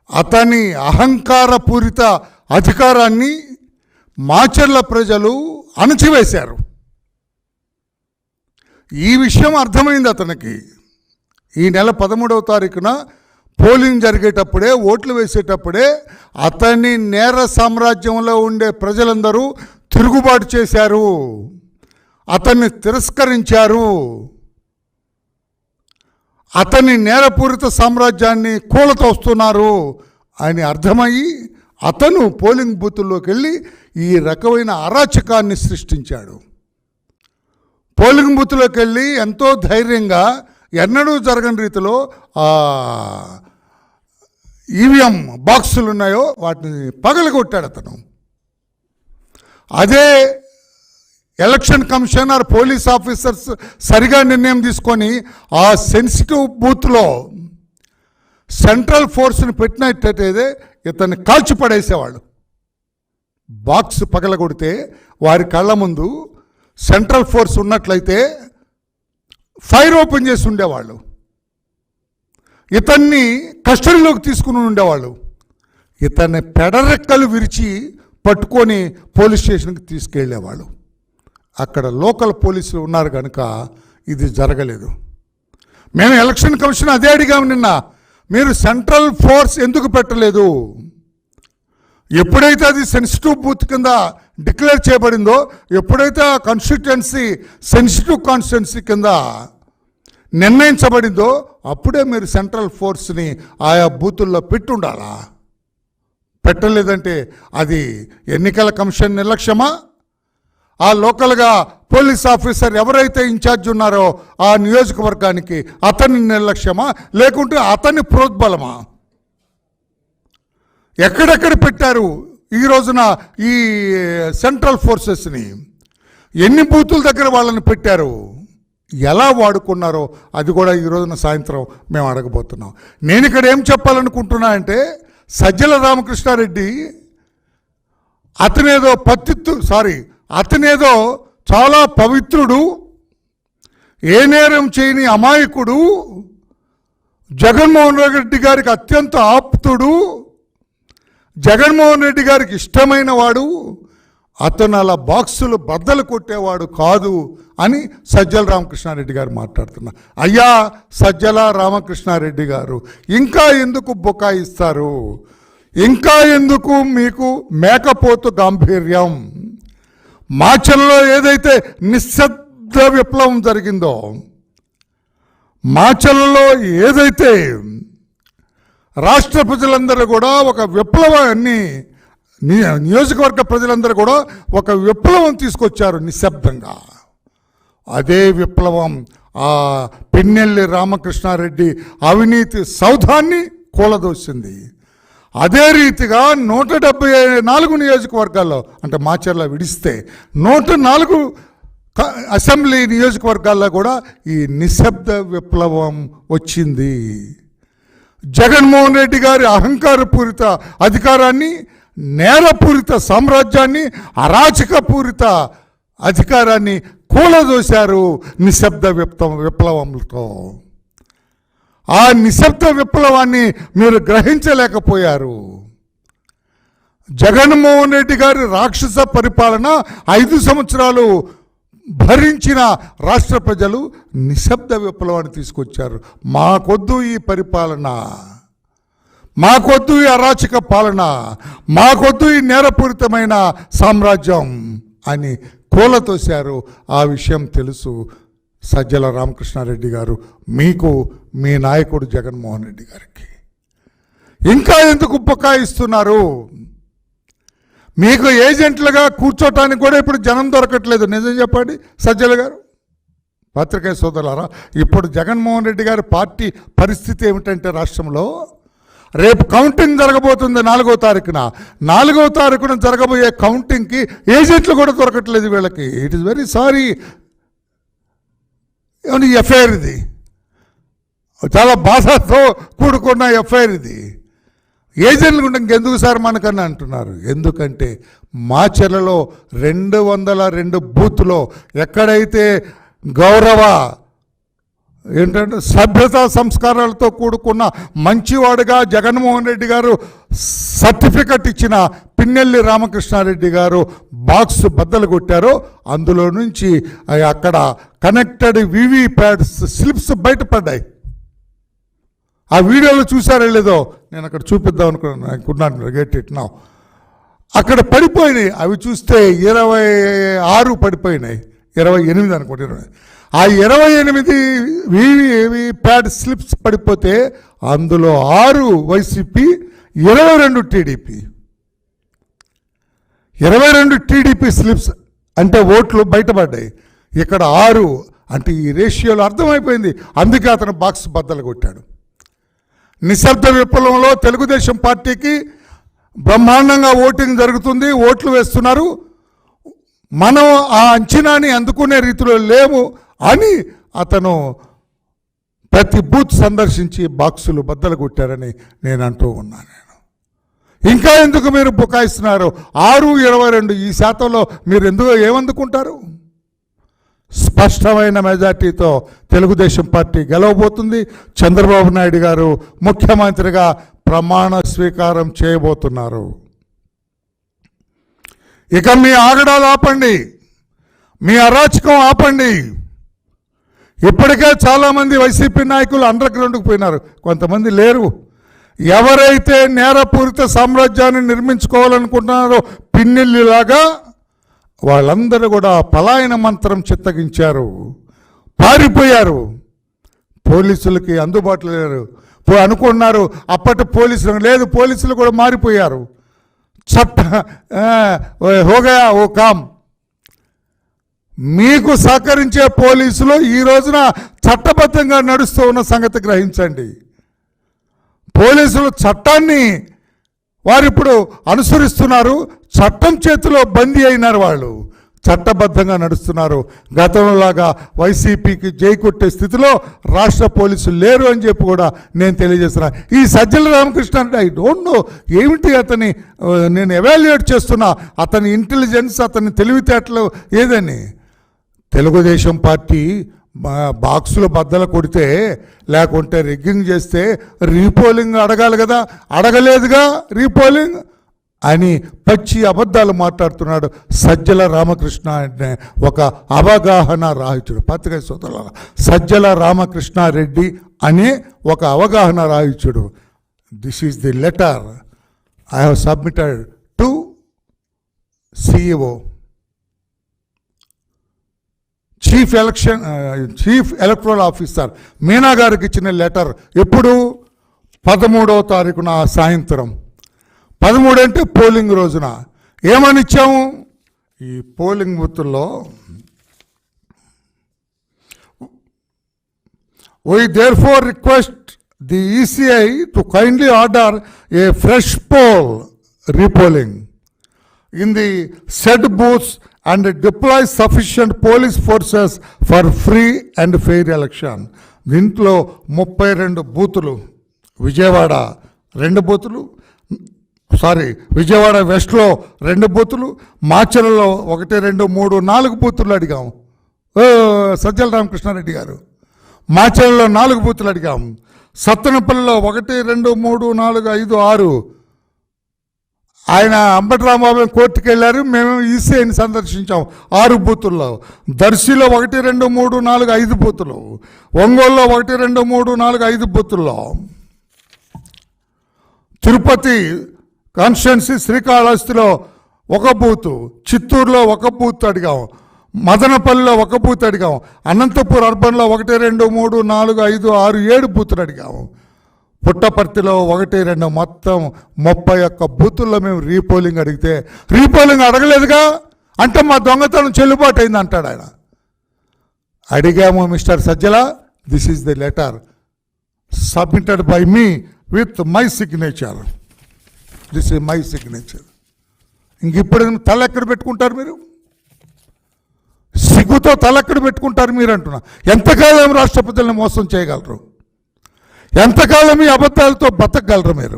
అతని అహంకారపూరిత అధికారాన్ని మాచర్ల ప్రజలు అణచివేశారు. ఈ విషయం అర్థమైంది అతనికి. ఈ నెల 13వ తారీఖున పోలింగ్ జరిగేటప్పుడే, ఓట్లు వేసేటప్పుడే అతని నేర సామ్రాజ్యంలో ఉండే ప్రజలందరూ తిరుగుబాటు చేశారు, అతన్ని తిరస్కరించారు, అతని నేరపూరిత సామ్రాజ్యాన్ని కూలతోస్తున్నారు అని అర్థమయ్యి అతను పోలింగ్ బూతుల్లోకి వెళ్ళి ఈ రకమైన అరాచకాన్ని సృష్టించాడు. పోలింగ్ బూత్లోకి వెళ్ళి ఎంతో ధైర్యంగా ఎన్నడూ జరగని రీతిలో ఈవీఎం బాక్సులు ఉన్నాయో వాటిని పగలగొట్టాడు అతను. అదే ఎలక్షన్ కమిషనర్ పోలీస్ ఆఫీసర్స్ సరిగా నిర్ణయం తీసుకొని ఆ సెన్సిటివ్ బూత్లో సెంట్రల్ ఫోర్స్ని పెట్టినట్టయితే ఇతన్ని కాల్చిపడేసేవాళ్ళు. బాక్స్ పగలగొడితే వారి కళ్ళ ముందు సెంట్రల్ ఫోర్స్ ఉన్నట్లయితే ఫైర్ ఓపెన్ చేసి ఉండేవాళ్ళు, ఇతన్ని కస్టడీలోకి తీసుకుని ఉండేవాళ్ళు. ఇతన్ని పెడరెక్కలు విరిచి పట్టుకొని పోలీస్ స్టేషన్కి తీసుకెళ్ళేవాళ్ళు. అక్కడ లోకల్ పోలీసులు ఉన్నారు కనుక ఇది జరగలేదు. మేము ఎలక్షన్ కమిషన్ అదే అడిగాము నిన్న, మీరు సెంట్రల్ ఫోర్స్ ఎందుకు పెట్టలేదు? ఎప్పుడైతే అది సెన్సిటివ్ బూత్ కింద డిక్లేర్ చేయబడిందో, ఎప్పుడైతే ఆ కాన్స్టిట్యుయెన్సీ సెన్సిటివ్ కాన్స్టిట్యుయెన్సీ కింద నిర్ణయించబడిందో అప్పుడే మీరు సెంట్రల్ ఫోర్స్ని ఆయా బూతుల్లో పెట్టుండాలా? పెట్టలేదంటే అది ఎన్నికల కమిషన్ నిర్లక్ష్యమా? ఆ లోకల్గా పోలీస్ ఆఫీసర్ ఎవరైతే ఇన్ఛార్జ్ ఉన్నారో ఆ నియోజకవర్గానికి అతని నిర్లక్ష్యమా, లేకుంటే అతని ప్రోద్బలమా? ఎక్కడెక్కడ పెట్టారు ఈ రోజున ఈ సెంట్రల్ ఫోర్సెస్ని? ఎన్ని బూతుల దగ్గర వాళ్ళని పెట్టారు? ఎలా వాడుకున్నారో అది కూడా ఈ రోజున సాయంత్రం మేము అడగబోతున్నాం. నేను ఇక్కడ ఏం చెప్పాలనుకుంటున్నా అంటే, సజ్జల రామకృష్ణారెడ్డి అతనేదో చాలా పవిత్రుడు, ఏ నేరం చేయని అమాయకుడు, జగన్మోహన్ రెడ్డి గారికి అత్యంత ఆప్తుడు, జగన్మోహన్ రెడ్డి గారికి ఇష్టమైన వాడు, అతను అలా బాక్సులు బద్దలు కొట్టేవాడు కాదు అని సజ్జల రామకృష్ణారెడ్డి గారు మాట్లాడుతున్నారు. అయ్యా సజ్జల రామకృష్ణారెడ్డి గారు, ఇంకా ఎందుకు బుకాయిస్తారు? ఇంకా ఎందుకు మీకు మేకపోతు గాంభీర్యం? మాచర్లలో ఏదైతే నిశ్శబ్ద విప్లవం జరిగిందో, మాచర్లలో ఏదైతే రాష్ట్ర ప్రజలందరూ కూడా ఒక విప్లవాన్ని, నియోజకవర్గ ప్రజలందరూ కూడా ఒక విప్లవం తీసుకొచ్చారు నిశ్శబ్దంగా. అదే విప్లవం ఆ పిన్నెల్లి రామకృష్ణారెడ్డి అవినీతి సౌధాన్ని కూలదోసింది. అదే రీతిగా 174 నియోజకవర్గాల్లో, అంటే మాచర్ల విడిస్తే 104 అసెంబ్లీ నియోజకవర్గాల్లో కూడా ఈ నిశ్శబ్ద విప్లవం వచ్చింది. జగన్మోహన్ రెడ్డి గారి అహంకారపూరిత అధికారాన్ని, నేరపూరిత సామ్రాజ్యాన్ని, అరాచకపూరిత అధికారాన్ని కూలదోశారు నిశ్శబ్ద విప్లవంతో. ఆ నిశ్శబ్ద విప్లవాన్ని మీరు గ్రహించలేకపోయారు. జగన్మోహన్ రెడ్డి గారి రాక్షస పరిపాలన 5 సంవత్సరాలు భరించిన రాష్ట్ర ప్రజలు నిశ్శబ్ద విప్లవాన్ని తీసుకొచ్చారు. మాకొద్దు ఈ పరిపాలన, మాకొద్దు ఈ అరాచక పాలన, మాకొద్దు ఈ నేరపూరితమైన సామ్రాజ్యం అని కూలతోశారు. ఆ విషయం తెలుసు సజ్జల రామకృష్ణారెడ్డి గారు మీకు, మీ నాయకుడు జగన్మోహన్ రెడ్డి గారికి. ఇంకా ఎందుకు బుకాయిస్తున్నారు? మీకు ఏజెంట్లుగా కూర్చోటానికి కూడా ఇప్పుడు జనం దొరకట్లేదు. నిజం చెప్పండి సజ్జల గారు, పత్రికేయ సోదరులారా. ఇప్పుడు జగన్మోహన్ రెడ్డి గారి పార్టీ పరిస్థితి ఏమిటంటే, రాష్ట్రంలో రేపు కౌంటింగ్ జరగబోతుంది 4వ తారీఖున. 4వ తారీఖున జరగబోయే కౌంటింగ్కి ఏజెంట్లు కూడా దొరకట్లేదు వీళ్ళకి. It is very sorry. ఈ ఎఫ్ఐఆర్ ఇది చాలా బాధతో కూడుకున్న ఎఫ్ఐఆర్ ఇది. ఏజెంట్లు కూడా ఇంకెందుకు సార్ మనకన్నా అంటున్నారు. ఎందుకంటే మాచర్లలో 202 బూత్లో ఎక్కడైతే గౌరవ ఏంటంటే సభ్యతా సంస్కారాలతో కూడుకున్న మంచివాడుగా జగన్మోహన్ రెడ్డి గారు సర్టిఫికెట్ ఇచ్చిన పిన్నెల్లి రామకృష్ణారెడ్డి గారు బాక్స్ బద్దలు కొట్టారో అందులో నుంచి అక్కడ కనెక్టెడ్ వివిప్యాట్ స్లిప్స్ బయటపడ్డాయి. ఆ వీడియోలో చూసారో లేదో, నేను అక్కడ చూపిద్దాం అనుకున్నాను. Get it now. అక్కడ పడిపోయినాయి. అవి చూస్తే 26 పడిపోయినాయి, 28 అనుకుంటున్నాను. ఆ 28 వివిప్యాట్ స్లిప్స్ పడిపోతే అందులో 6 వైసీపీ, 22 టీడీపీ. 22 టీడీపీ స్లిప్స్ అంటే ఓట్లు బయటపడ్డాయి. ఇక్కడ 6 అంటే ఈ రేషియోలో అర్థమైపోయింది. అందుకే అతను బాక్స్ బద్దలు కొట్టాడు. నిశ్శబ్ద విప్లవంలో తెలుగుదేశం పార్టీకి బ్రహ్మాండంగా ఓటింగ్ జరుగుతుంది, ఓట్లు వేస్తున్నారు, మనం ఆ అంచనాని అందుకునే రీతిలో లేము అని అతను ప్రతి బూత్ సందర్శించి బాక్సులు బద్దలు కొట్టారని నేను అంటూ ఉన్నాను. ఇంకా ఎందుకు మీరు బుకాయిస్తున్నారు? 6-22 ఈ శాతంలో మీరు ఏమందుకుంటారు? స్పష్టమైన మెజార్టీతో తెలుగుదేశం పార్టీ గెలవబోతుంది. చంద్రబాబు నాయుడు గారు ముఖ్యమంత్రిగా ప్రమాణ స్వీకారం చేయబోతున్నారు. ఇక మీ ఆగడాలు ఆపండి, మీ అరాచకం ఆపండి. ఇప్పటికే చాలామంది వైసీపీ నాయకులు అండర్ గ్రౌండ్కి పోయినారు, కొంతమంది లేరు. ఎవరైతే నేరపూరిత సామ్రాజ్యాన్ని నిర్మించుకోవాలనుకుంటున్నారో పిన్నెల్లిలాగా వాళ్ళందరూ కూడా పలాయన మంత్రం చిత్తగించారు, పారిపోయారు, పోలీసులకి అందుబాటులో లేరు. అనుకున్నారు అప్పటి పోలీసులు లేదు, పోలీసులు కూడా మారిపోయారు. హోగయా ఓ కామ్. మీకు సహకరించే పోలీసులు ఈ రోజున చట్టబద్ధంగా నడుస్తూ ఉన్న సంగతి గ్రహించండి. పోలీసులు చట్టాన్ని వారు ఇప్పుడు అనుసరిస్తున్నారు, చట్టం చేతిలో బందీ అయినారు, వాళ్ళు చట్టబద్ధంగా నడుస్తున్నారు. గతంలోలాగా వైసీపీకి జై కొట్టే స్థితిలో రాష్ట్ర పోలీసులు లేరు అని చెప్పి కూడా నేను తెలియజేస్తున్నా. ఈ సజ్జల రామకృష్ణ అంటే ఐ డోంట్ నో ఏమిటి అతని, నేను ఎవాల్యుయేట్ చేస్తున్నా అతని ఇంటెలిజెన్స్, అతని తెలివితేటలు ఏదని. తెలుగుదేశం పార్టీ బాక్సులు బద్దలు కొడితే లేకుంటే రిగ్గింగ్ చేస్తే రీపోలింగ్ అడగాలి కదా, అడగలేదుగా రీపోలింగ్ అని పచ్చి అబద్ధాలు మాట్లాడుతున్నాడు సజ్జల రామకృష్ణ అంటే ఒక అవగాహన రాహిత్యుడు. పత్రికా సోదరుల సజ్జల రామకృష్ణారెడ్డి అనే ఒక అవగాహన రాహిత్యుడు. This is the letter I have submitted to CEO, chief electoral officer Meena గారికి ఇచ్చిన లెటర్. ఎప్పుడు? 13వ తారీఖున సాయంత్రం. 13 అంటే పోలింగ్ రోజున. ఏమని ఇచ్చాము? ఈ పోలింగ్ బూత్లో we therefore request the ECI to kindly order a fresh poll repolling in the said booths and deploy sufficient police forces for free and fair election. దీంట్లో 32 బూతులు, విజయవాడ 2 బూతులు, విజయవాడ వెస్ట్లో 2 బూతులు, మాచర్లలో 1, 2, 3, 4 బూతులు అడిగాం. సజ్జల రామకృష్ణారెడ్డి గారు మాచర్లలో 4 బూతులు అడిగాం. సత్తెనపల్లిలో 1, 2, 3, 4, 5, 6. ఆయన అంబటి రాంబాబు కోర్టుకు వెళ్ళారు, మేము ఈసీఐని సందర్శించాం 6 బూతుల్లో. దర్శిలో 1, 2, 3, 4, 5 బూతులు, ఒంగోలులో 1, 2, 3, 4, 5 బూతుల్లో, తిరుపతి కాన్స్టిట్యున్సీ శ్రీకాళహస్తిలో 1 బూతు, చిత్తూరులో 1 బూత్ అడిగాం, మదనపల్లిలో 1 బూత్ అడిగాం, అనంతపూర్ అర్బన్లో 1, 2, 3, 4, 5, 6, 7 బూతులు అడిగాము. పుట్టపర్తిలో 1, 2 మొత్తం 31 బూతుల్లో మేము రీపోలింగ్ అడిగితే రీపోలింగ్ అడగలేదుగా అంటే మా దొంగతనం చెల్లుబాటు అయింది అంటాడు ఆయన. అడిగాము mister Sajjala, this is the letter submitted by me with my signature. This is my signature. ఇంక ఇప్పుడు తల ఎక్కడ పెట్టుకుంటారు మీరు? సిగ్గుతో తల ఎక్కడ పెట్టుకుంటారు మీరు అంటున్నా. ఎంతకాలం రాష్ట్రపతులను మోసం చేయగలరు? ఎంతకాలం ఈ అబద్ధాలతో బతకగలరు మీరు?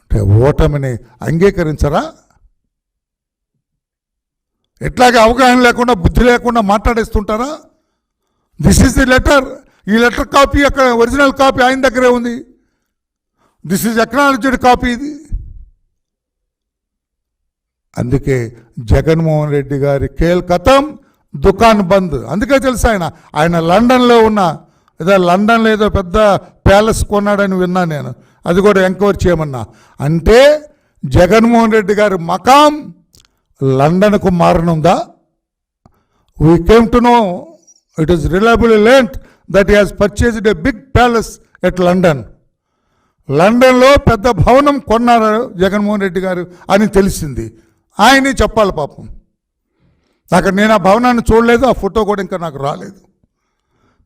అంటే ఓటమిని అంగీకరించరా? ఎట్లాగే అవగాహన లేకుండా బుద్ధి లేకుండా మాట్లాడేస్తుంటారా? This is the letter. ఈ లెటర్ కాపీ అక్కడ ఒరిజినల్ కాపీ ఆయన దగ్గరే ఉంది. దిస్ ఈజ్ అక్నాలజ్డ్ కాపీ ఇది. అందుకే జగన్మోహన్ రెడ్డి గారి కేల్ కథం, దుకాన్ బంద్. అందుకే తెలుసు ఆయన లండన్లో ఉన్న లండన్లో ఏదో పెద్ద ప్యాలెస్ కొన్నాడని విన్నా నేను. అది కూడా ఎంక్వైరీ చేయమన్నా. అంటే జగన్మోహన్ రెడ్డి గారి మకాం లండన్కు మారనుందా? We came to know, it is reliably learned that he has purchased a big palace at London. లండన్లో పెద్ద భవనం కొన్నారు జగన్మోహన్ రెడ్డి గారు అని తెలిసింది. ఆయనే చెప్పాలి పాపం. నేను ఆ భవనాన్ని చూడలేదు, ఆ ఫోటో కూడా ఇంకా నాకు రాలేదు.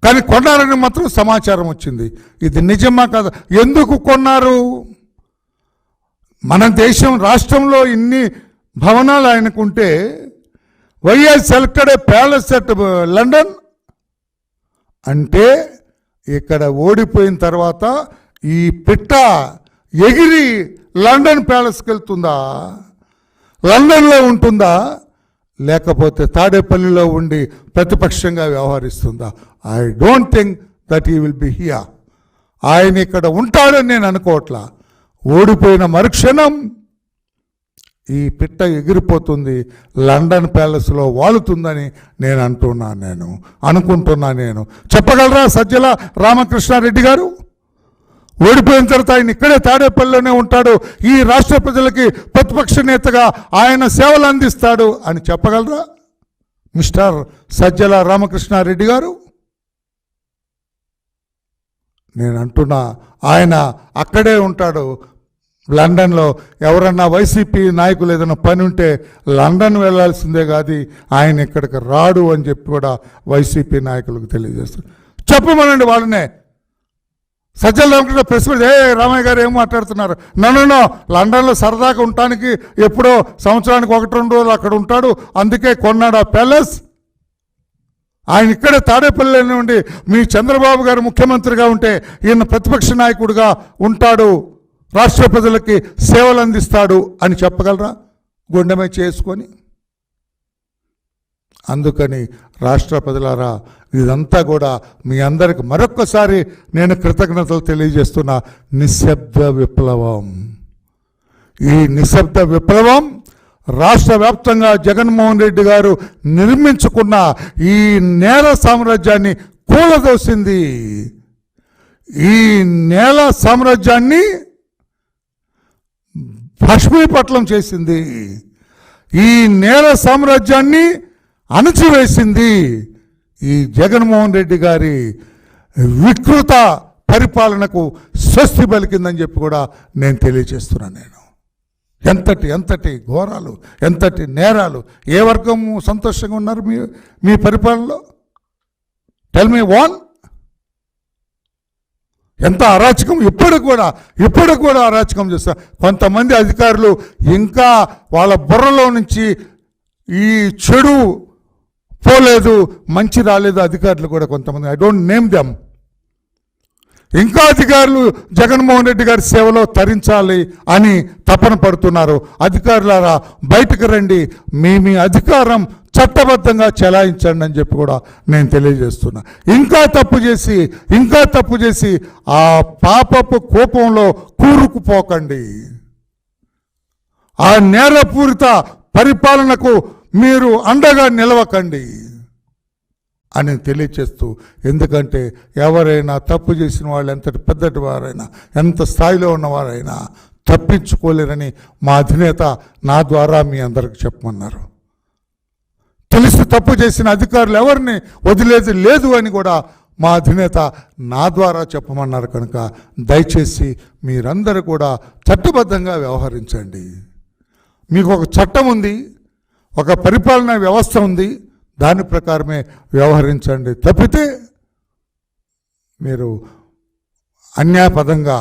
కానీ కొన్నారని మాత్రం సమాచారం వచ్చింది. ఇది నిజమా కాదా? ఎందుకు కొన్నారు? మన దేశం రాష్ట్రంలో ఇన్ని భవనాలు ఆయనకుంటే why has selected a palace at London? అంటే ఇక్కడ ఓడిపోయిన తర్వాత ఈ పిట్ట ఎగిరి లండన్ ప్యాలెస్కి వెళ్తుందా? లండన్లో ఉంటుందా? లేకపోతే తాడేపల్లిలో ఉండి ప్రతిపక్షంగా వ్యవహరిస్తుందా? I don't think that he will be here. ఆయన ఇక్కడ ఉంటాడని నేను అనుకోవట్లా. ఓడిపోయిన మరుక్షణం ఈ పిట్ట ఎగిరిపోతుంది, లండన్ ప్యాలెస్లో వాలుతుందని నేను అనుకుంటున్నా. చెప్పగలరా సజ్జల రామకృష్ణారెడ్డి గారు? ఓడిపోయిన తర్వాత ఆయన ఇక్కడే తాడేపల్లిలోనే ఉంటాడు, ఈ రాష్ట్ర ప్రజలకి ప్రతిపక్ష నేతగా ఆయన సేవలు అందిస్తాడు అని చెప్పగలరా మిస్టర్ సజ్జల రామకృష్ణారెడ్డి గారు? నేను అంటున్నా, ఆయన అక్కడే ఉంటాడు లండన్లో. ఎవరన్నా వైసీపీ నాయకులు ఏదైనా పని ఉంటే లండన్ వెళ్లాల్సిందే కాదు, ఆయన ఇక్కడికి రాడు అని చెప్పి కూడా వైసీపీ నాయకులకు తెలియజేస్తారు. చెప్పమనండి వాళ్ళనే. సజ్జల రామకృష్ణ ప్రెస్ మీట్, రామయ్య గారు ఏం మాట్లాడుతున్నారు? నన్ను లండన్లో సరదాగా ఉండటానికి ఎప్పుడో సంవత్సరానికి 1-2 రోజులు అక్కడ ఉంటాడు, అందుకే కొన్నాడు ఆ ప్యాలెస్. ఆయన ఇక్కడే తాడేపల్లి నుండి మీ చంద్రబాబు గారు ముఖ్యమంత్రిగా ఉంటే ఈయన ప్రతిపక్ష నాయకుడిగా ఉంటాడు, రాష్ట్ర ప్రజలకి సేవలు అందిస్తాడు అని చెప్పగలరా గుండెమే చేసుకొని? అందుకని రాష్ట్ర ప్రజలారా, ఇదంతా కూడా మీ అందరికి మరొక్కసారి నేను కృతజ్ఞతలు తెలియజేస్తున్నా. నిశ్శబ్ద విప్లవం. ఈ నిశ్శబ్ద విప్లవం రాష్ట్ర వ్యాప్తంగా జగన్మోహన్ రెడ్డి గారు నిర్మించుకున్న ఈ నేల సామ్రాజ్యాన్ని కూలదోసింది. ఈ నేల సామ్రాజ్యాన్ని భస్మీపట్నం చేసింది. ఈ నేల సామ్రాజ్యాన్ని అణచివేసింది ఈ జగన్మోహన్ రెడ్డి గారి వికృత పరిపాలనకు స్వస్తి పలికిందని చెప్పి కూడా నేను తెలియజేస్తున్నాను. ఎంతటి ఘోరాలు, ఎంతటి నేరాలు. ఏ వర్గం సంతోషంగా ఉన్నారు మీ పరిపాలనలో? Tell me one. ఎంత అరాచకం! ఇప్పుడు కూడా అరాచకం చేస్తారు కొంతమంది అధికారులు. ఇంకా వాళ్ళ బుర్రలో నుంచి ఈ చెడు పోలేదు, మంచి రాలేదు అధికారులు కూడా కొంతమంది. I don't name them. ఇంకా అధికారులు జగన్మోహన్ రెడ్డి గారి సేవలో తరించాలి అని తపన పడుతున్నారు. అధికారులారా, బయటకు రండి, మీ అధికారం చట్టబద్ధంగా చెలాయించండి అని చెప్పి కూడా నేను తెలియజేస్తున్నా. ఇంకా తప్పు చేసి ఆ పాపపు కోపంలో కూరుకుపోకండి. ఆ నేరపూరిత పరిపాలనకు మీరు అండగా నిలవకండి అని తెలియచేస్తూ, ఎందుకంటే ఎవరైనా తప్పు చేసిన వాళ్ళు ఎంతటి పెద్దటి వారైనా, ఎంత స్థాయిలో ఉన్నవారైనా తప్పించుకోలేరని మా అధినేత నా ద్వారా మీ అందరికి చెప్పమన్నారు. తెలిసి తప్పు చేసిన అధికారులు ఎవరిని వదిలేది లేదు అని కూడా మా అధినేత నా ద్వారా చెప్పమన్నారు. కనుక దయచేసి మీరందరూ కూడా చట్టబద్ధంగా వ్యవహరించండి. మీకు ఒక చట్టం ఉంది, ఒక పరిపాలనా వ్యవస్థ ఉంది, దాని ప్రకారమే వ్యవహరించండి. తప్పితే మీరు అన్యాయపదంగా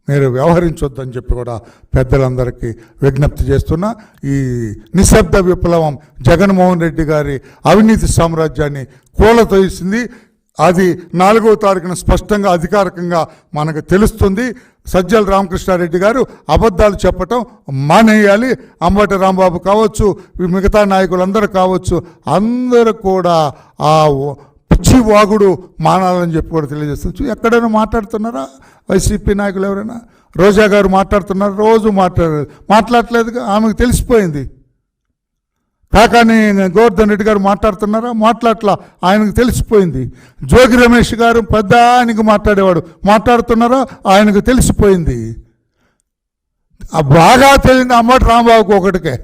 మీరు వ్యవహరించొద్దని చెప్పి కూడా పెద్దలందరికీ విజ్ఞప్తి చేస్తున్నా. ఈ నిశ్శబ్ద విప్లవం జగన్మోహన్ రెడ్డి గారి అవినీతి సామ్రాజ్యాన్ని కూలతోసింది. అది 4వ తారీఖున స్పష్టంగా అధికారికంగా మనకు తెలుస్తుంది. సజ్జల రామకృష్ణారెడ్డి గారు అబద్ధాలు చెప్పటం మానేయాలి. అంబటి రాంబాబు కావచ్చు, మిగతా నాయకులందరూ కావచ్చు, అందరూ కూడా ఆ పిచ్చి వాగుడు మానాలని చెప్పి కూడా తెలియజేస్తుంది. ఎక్కడైనా మాట్లాడుతున్నారా వైసీపీ నాయకులు? ఎవరైనా? రోజా గారు మాట్లాడుతున్నారు, రోజు మాట్లాడలేదుగా, ఆమెకు తెలిసిపోయింది. కాకాని గోవర్ధన్ రెడ్డి గారు మాట్లాడుతున్నారా? మాట్లాడలా, ఆయనకు తెలిసిపోయింది. జోగి రమేష్ గారు పెద్ద ఆయనకు మాట్లాడేవాడు, మాట్లాడుతున్నారా? ఆయనకు తెలిసిపోయింది. బాగా తెలియదు అమ్మటి రాంబాబుకి ఒకటికే,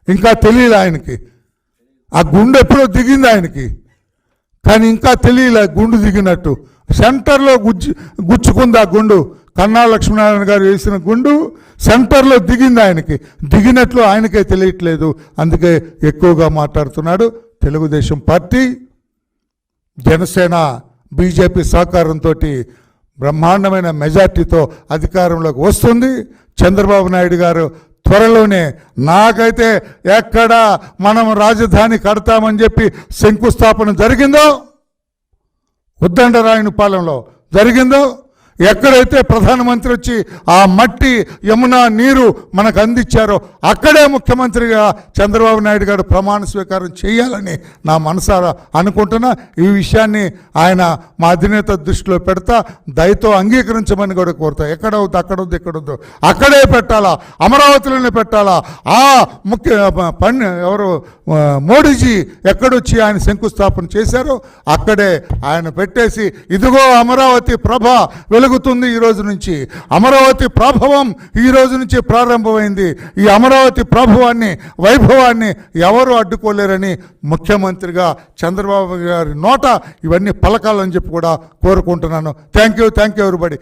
ఇంకా తెలియదు ఆయనకి. ఆ గుండె ఎప్పుడో దిగింది ఆయనకి, కానీ ఇంకా తెలియలే గుండు దిగినట్టు. సెంటర్లో గుచ్చుకుంది ఆ గుండు. కన్నా లక్ష్మీనారాయణ గారు వేసిన గుండు సెంటర్లో దిగింది ఆయనకి, దిగినట్లు ఆయనకే తెలియట్లేదు. అందుకే ఎక్కువగా మాట్లాడుతున్నాడు. తెలుగుదేశం పార్టీ, జనసేన, బీజేపీ సహకారంతో బ్రహ్మాండమైన మెజార్టీతో అధికారంలోకి వస్తుంది. చంద్రబాబు నాయుడు గారు త్వరలోనే, నాకైతే ఎక్కడ మనం రాజధాని కడతామని చెప్పి శంకుస్థాపన జరిగిందో, ఉద్దండరాయునిపాలెంలో జరిగిందో, ఎక్కడైతే ప్రధానమంత్రి వచ్చి ఆ మట్టి యమునా నీరు మనకు అందించారో అక్కడే ముఖ్యమంత్రిగా చంద్రబాబు నాయుడు గారు ప్రమాణ స్వీకారం చేయాలని నా మనసారా అనుకుంటున్నా. ఈ విషయాన్ని ఆయన మా అధినేత దృష్టిలో పెడతా, దయతో అంగీకరించమని కూడా కోరుతా. ఎక్కడవుద్దు ఎక్కడొద్దు అక్కడే పెట్టాలా, అమరావతిలోనే పెట్టాలా. ఆ ఎవరు మోడీజీ ఎక్కడొచ్చి ఆయన శంకుస్థాపన చేశారో అక్కడే ఆయన పెట్టేసి, ఇదిగో అమరావతి ప్రభ వెలుగుతుంది ఈ రోజు నుంచి, అమరావతి ప్రభావం ఈ రోజు నుంచి ప్రారంభమైంది, ఈ అమరావతి ప్రభావాన్ని, వైభవాన్ని ఎవరు అడ్డుకోలేరని ముఖ్యమంత్రిగా చంద్రబాబు గారి నోట ఇవన్నీ పలకాలని చెప్పి కూడా కోరుకుంటున్నాను. Thank you everybody.